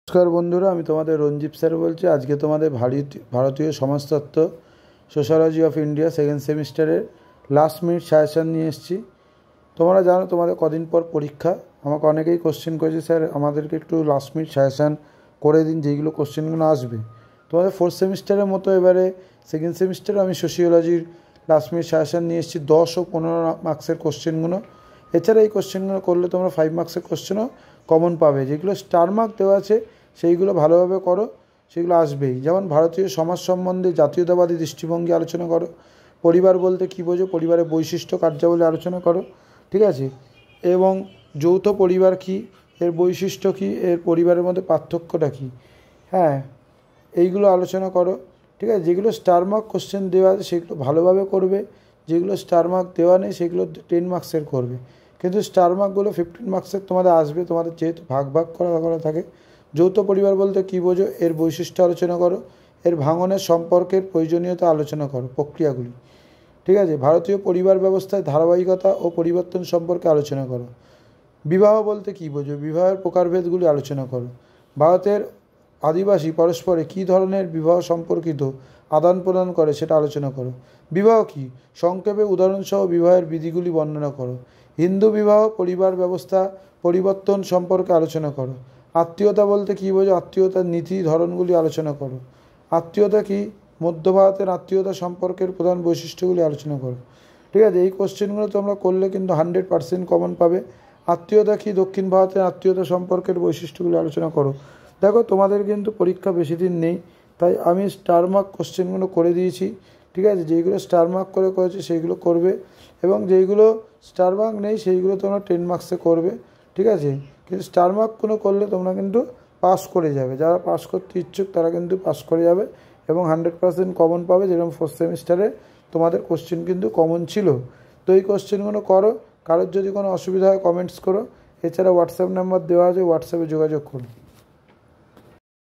নমস্কার বন্ধুরা, আমি তোমাদের রঞ্জিত স্যার বলছি। আজকে তোমাদের ভারতীয় সমাজতত্ত্ব সোশ্যোলজি অফ ইন্ডিয়া সেকেন্ড সেমিস্টারের লাস্ট মিনিট সাজেশান নিয়ে এসেছি। তোমরা জানো তোমাদের কদিন পর পরীক্ষা। আমাকে অনেকেই কোশ্চেন করেছে, স্যার আমাদেরকে একটু লাস্ট মিনিট সাজেশান করে দিন যেইগুলো কোশ্চেনগুলো আসবে। তোমাদের ফোর্থ সেমিস্টারের মতো এবারে সেকেন্ড সেমিস্টারে আমি সোশিওলজির লাস্ট মিনিট সাজেশান নিয়ে এসেছি 10 ও 15 মার্কসের কোশ্চেনগুলো। এছাড়া এই কোশ্চেনগুলো করলে তোমরা 5 মার্কসের কোশ্চেনও কমন পাবে। যেগুলো স্টার মার্ক দেওয়া আছে সেইগুলো ভালোভাবে করো, সেগুলো আসবেই। যেমন ভারতীয় সমাজ সম্বন্ধে জাতীয়তাবাদী দৃষ্টিভঙ্গি আলোচনা করো, পরিবার বলতে কী বোঝো, পরিবারের বৈশিষ্ট্য কার্যাবলী আলোচনা করো, ঠিক আছে, এবং যৌথ পরিবার কী, এর বৈশিষ্ট্য কী, এর পরিবারের মধ্যে পার্থক্যটা কী, হ্যাঁ এইগুলো আলোচনা করো, ঠিক আছে। যেগুলো স্টার মার্ক কোশ্চেন দেওয়া আছে সেগুলো ভালোভাবে করবে, যেগুলো স্টার মার্ক দেওয়া নেই সেগুলো 10 মার্কসের করবে। কিন্তু স্টার মার্কগুলো 15 মার্কসের তোমাদের আসবে, তোমাদের যেহেতু ভাগ করা থাকে। যৌথ পরিবার বলতে কী বোঝো, এর বৈশিষ্ট্য আলোচনা করো, এর ভাঙনের সম্পর্কের প্রয়োজনীয়তা আলোচনা করো, প্রক্রিয়াগুলি, ঠিক আছে। ভারতীয় পরিবার ব্যবস্থায় ধারাবাহিকতা ও পরিবর্তন সম্পর্কে আলোচনা করো। বিবাহ বলতে কী বোঝো, বিবাহের প্রকারভেদগুলি আলোচনা করো। ভারতের আদিবাসী পরস্পরে কী ধরনের বিবাহ সম্পর্কিত আদান প্রদান করে সেটা আলোচনা করো। বিবাহ কী, সংক্ষেপে উদাহরণসহ বিবাহের বিধিগুলি বর্ণনা করো। হিন্দু বিবাহ পরিবার ব্যবস্থা পরিবর্তন সম্পর্কে আলোচনা করো। আত্মীয়তা বলতে কী বোঝো, আত্মীয়তার নীতি ধরনগুলি আলোচনা করো। আত্মীয়তা কী, মধ্য ভারতের আত্মীয়তা সম্পর্কের প্রধান বৈশিষ্ট্যগুলি আলোচনা করো, ঠিক আছে। এই কোশ্চেনগুলো তোমরা করলে কিন্তু 100% কমন পাবে। আত্মীয়তা কী, দক্ষিণ ভারতের আত্মীয়তা সম্পর্কের বৈশিষ্ট্যগুলি আলোচনা করো। দেখো তোমাদের কিন্তু পরীক্ষা বেশি দিন নেই, তাই আমি স্টার মার্ক কোশ্চেনগুলো করে দিয়েছি, ঠিক আছে। যেইগুলো স্টার মার্ক করেছে সেইগুলো করবে, এবং যেইগুলো স্টার মার্ক নেই সেইগুলো তোমরা 10 মার্কসে করবে, ঠিক আছে। কিন্তু স্টার মার্কগুলো করলে তোমরা কিন্তু পাস করে যাবে। যারা পাস করতে ইচ্ছুক তারা কিন্তু পাস করে যাবে এবং 100% কমন পাবে। যেরকম ফোর্থ সেমিস্টারে তোমাদের কোশ্চেন কিন্তু কমন ছিল। তো এই কোশ্চেনগুলো করো। কারোর যদি কোনো অসুবিধা হয় কমেন্টস করো। এছাড়া হোয়াটসঅ্যাপ নাম্বার দেওয়া আছে, হোয়াটসঅ্যাপে যোগাযোগ করো।